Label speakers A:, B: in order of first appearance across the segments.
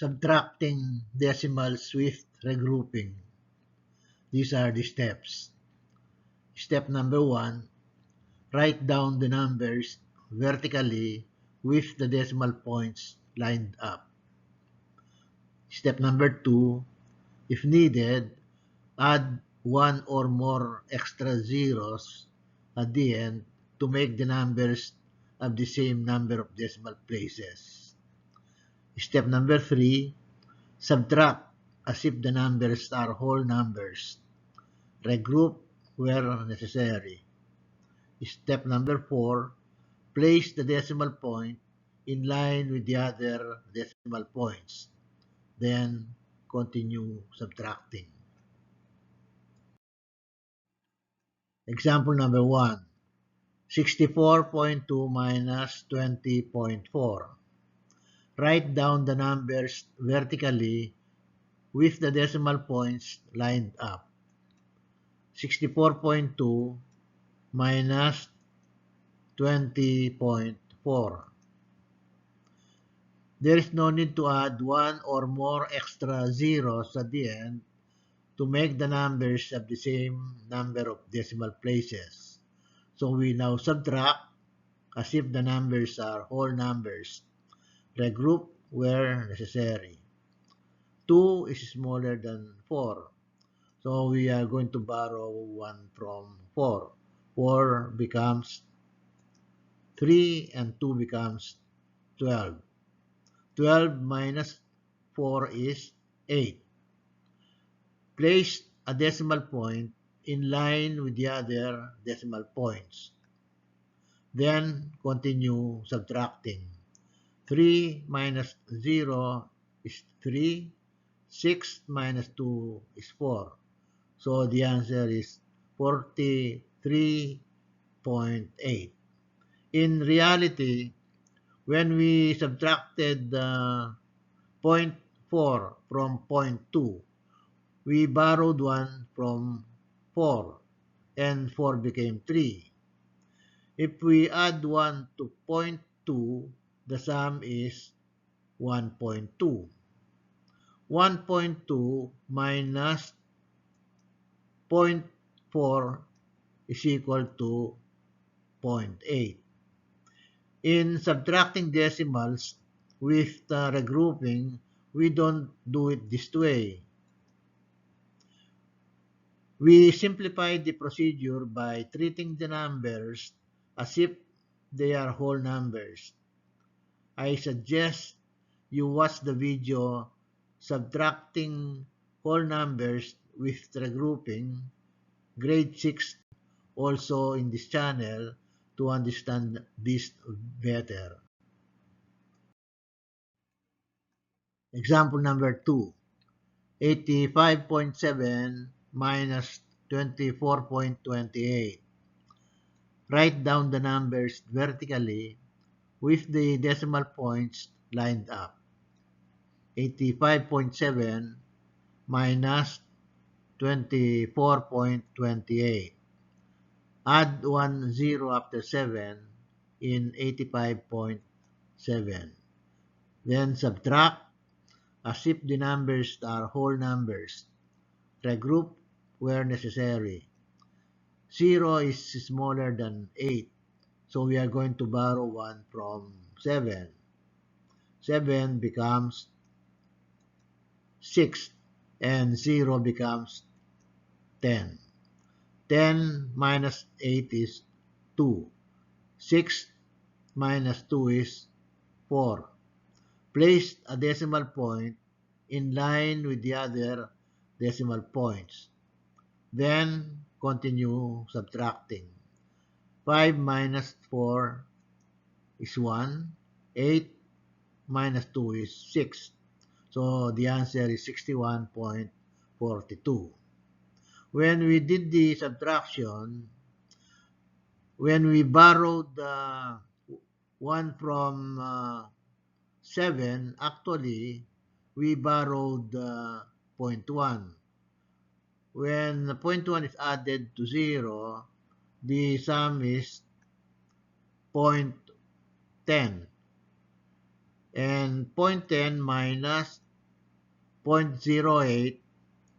A: subtracting decimals with regrouping. These are the steps. Step number 1, write down the numbers vertically with the decimal points lined up. Step number 2, if needed, add one or more extra zeros at the end to make the numbers have the same number of decimal places. Step number 3, subtract as if the numbers are whole numbers. Regroup where necessary. Step number 4, place the decimal point in line with the other decimal points. Then continue subtracting. Example number 1, 64.2 minus 20.4. Write down the numbers vertically with the decimal points lined up. 64.2 minus 20.4. There is no need to add one or more extra zeros at the end to make the numbers have the same number of decimal places. So we now subtract as if the numbers are whole numbers. Regroup where necessary. 2 is smaller than 4. So we are going to borrow 1 from 4. 4 becomes 3 and 2 becomes 12. 12 minus 4 is 8. Place a decimal point in line with the other decimal points. Then continue subtracting. 3 minus 0 is 3. 6 minus 2 is 4. So the answer is 43.8. In reality, when we subtracted 0.4 from 0.2, we borrowed 1 from 4, and 4 became 3. If we add 1 to 0.2, the sum is 1.2. 1.2 minus 0.4 is equal to 0.8. In subtracting decimals with regrouping, we don't do it this way. We simplify the procedure by treating the numbers as if they are whole numbers. I suggest you watch the video subtracting whole numbers with regrouping, grade 6, also in this channel, to understand this better. Example number 2, 85.7 minus 24.28. Write down the numbers vertically with the decimal points lined up. 85.7 minus 24.28. Add 1 0 after 7 in 85.7. Then subtract as if the numbers are whole numbers. Regroup where necessary. 0 is smaller than 8, so we are going to borrow 1 from 7. 7 becomes 6, and 0 becomes 10. 10 minus 8 is 2. 6 minus 2 is 4. Place a decimal point in line with the other decimal points. Then continue subtracting. 5 minus 4 is 1. 8 minus 2 is 6. So the answer is 61.42. When we did the subtraction, when we borrowed 1 from 7, actually, we borrowed 0.1. When 0.1 is added to 0, the sum is 0.10. And 0.10 minus 0.08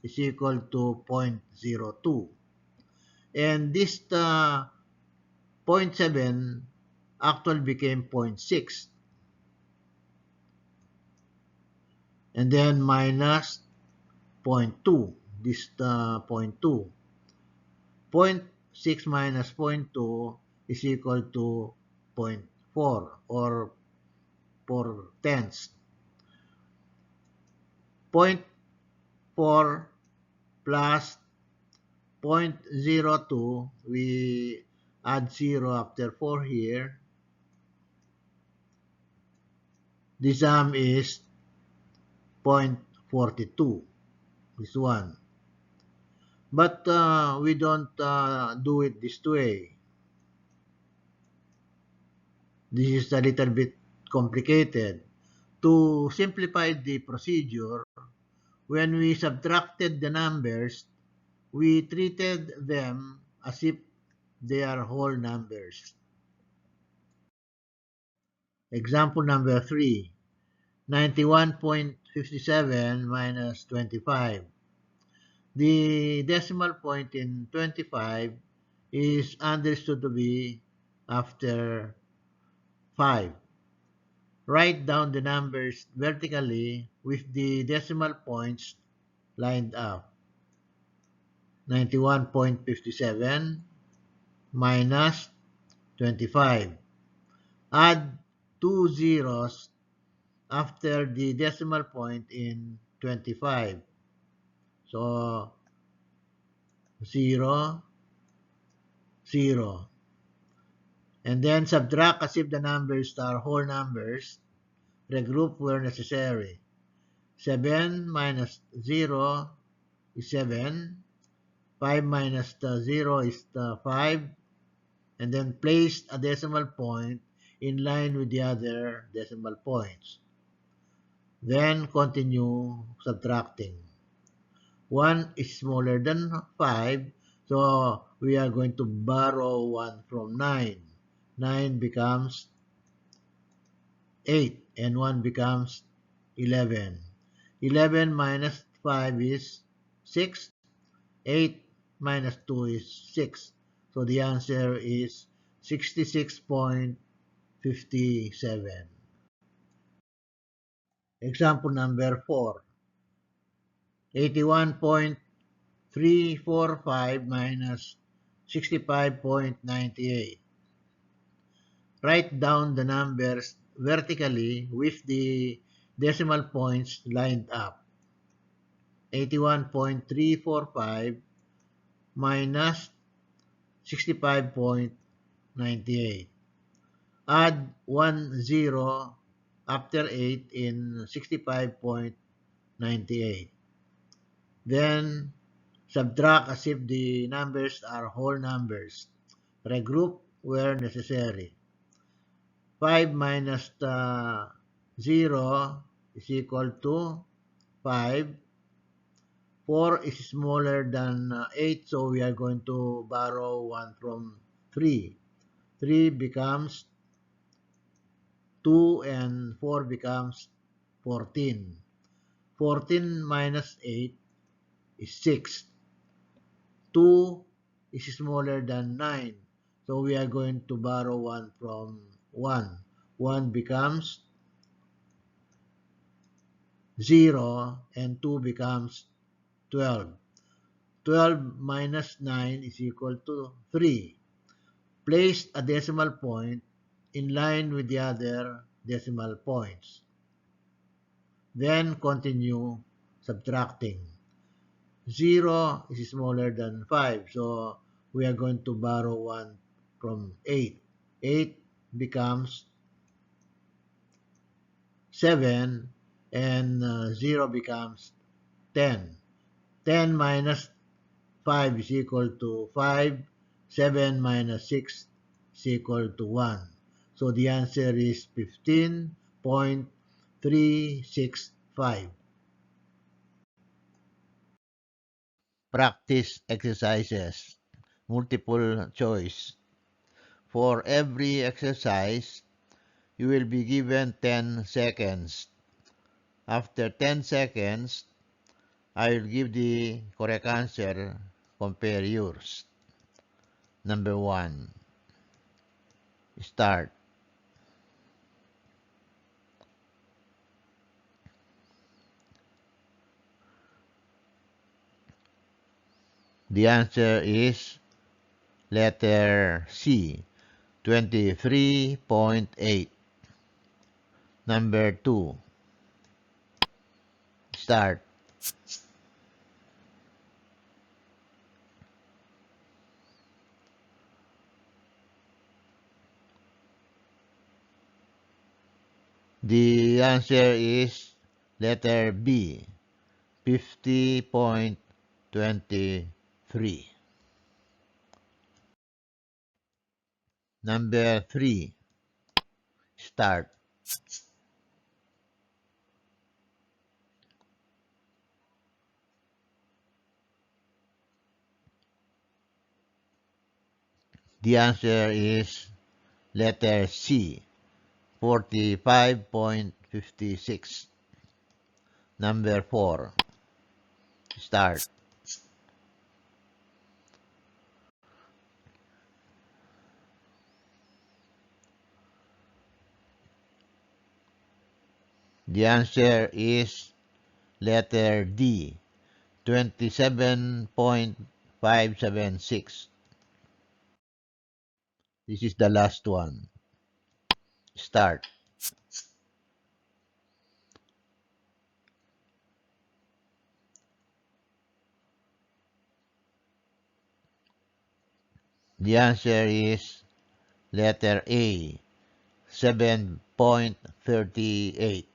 A: is equal to 0.02. And this 0.7 actually became 0.6. And then minus 0.2. This 0.2. 0.6 minus 0.2 is equal to 0.4 or 4 tenths. 0.4 plus 0.02, we add 0 after 4 here. The sum is 0.42, this one. But we don't do it this way. This is a little bit complicated. To simplify the procedure, when we subtracted the numbers, we treated them as if they are whole numbers. Example number 3, 91.57 minus 25. The decimal point in 25 is understood to be after 5. Write down the numbers vertically with the decimal points lined up. 91.57 minus 25. Add 2 zeros after the decimal point in 25. So, 0, 0. And then subtract as if the numbers are whole numbers. Regroup where necessary. 7 minus 0 is 7. 5 minus 0 is 5. And then place a decimal point in line with the other decimal points. Then continue subtracting. 1 is smaller than 5, so we are going to borrow 1 from 9. 9 becomes 8, and 1 becomes 11. 11 minus 5 is 6. 8 minus 2 is 6. So the answer is 66.57. Example number 4. 81.345 minus 65.98. Write down the numbers vertically with the decimal points lined up. 81.345 minus 65.98. Add 1 0 after 8 in 65.98. Then subtract as if the numbers are whole numbers. Regroup where necessary. 5 minus 0 is equal to 5. 4 is smaller than 8, so we are going to borrow 1 from 3. 3 becomes 2 and 4 becomes 14. 14 minus 8 is 6. 2 is smaller than 9, so we are going to borrow 1 from 1. 1 becomes 0 and 2 becomes 12. 12 minus 9 is equal to 3. Place a decimal point in line with the other decimal points. Then continue subtracting. 0 is smaller than 5, so we are going to borrow 1 from 8. 8 becomes 7, and 0 becomes 10. 10 minus 5 is equal to 5. 7 minus 6 is equal to 1. So the answer is 15.365. Practice exercises. Multiple choice. For every exercise, you will be given 10 seconds.
B: After 10 seconds, I will give the correct answer. Compare yours. Number 1. Start. The answer is letter C, 23.8. Number 2. Start. The answer is letter B, 50.23. Number 3. Start. The answer is letter C, 45.56. Number 4. Start. The answer is letter D, 27.576. This is the last one. Start. The answer is letter A, 7.38.